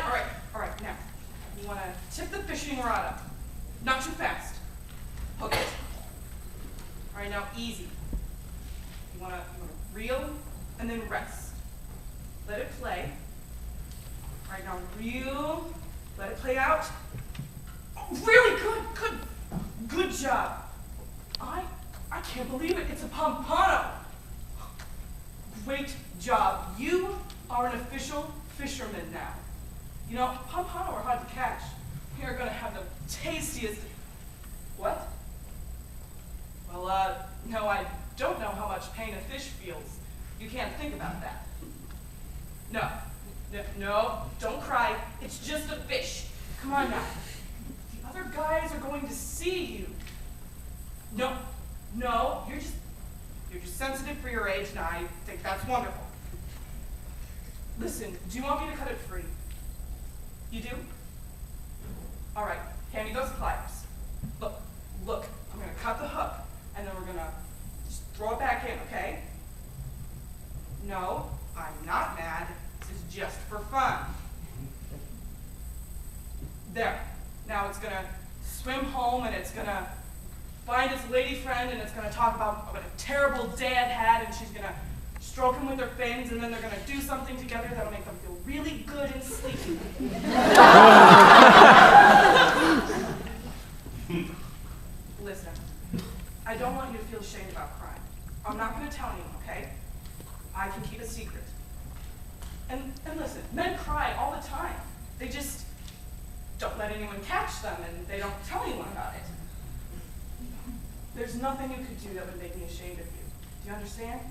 fine. All right, now. You want to tip the fishing rod up. Not too fast. Hook it. All right, now easy. You want to reel and then rest. Let it play. All right, now reel. Let it play out. Oh, really good job. I can't believe it. It's a pompano. Great job. You are an official fisherman now. You know, pompano are hard to catch. You're going to have the tastiest... What? Well, no, I don't know how much pain a fish feels. You can't think about that. No, don't cry. It's just a fish. Come on now. The other guys are going to see you. No, you're just sensitive for your age, and I think that's wonderful. Listen, do you want me to cut it free? You do? All right, hand me those pliers. Look, I'm gonna cut the hook, and then we're gonna just throw it back in, okay? No, I'm not mad. This is just for fun. There. Now it's gonna swim home, and it's gonna find its lady friend, and it's gonna talk about what a terrible day it had, and she's gonna stroke him with their fins, and then they're gonna do something together that'll make them feel really good and sleepy. Listen, I don't want you to feel ashamed about crying. I'm not gonna tell anyone, okay? I can keep a secret. And listen, men cry all the time. They just don't let anyone catch them, and they don't tell anyone about it. There's nothing you could do that would make me ashamed of you. Do you understand?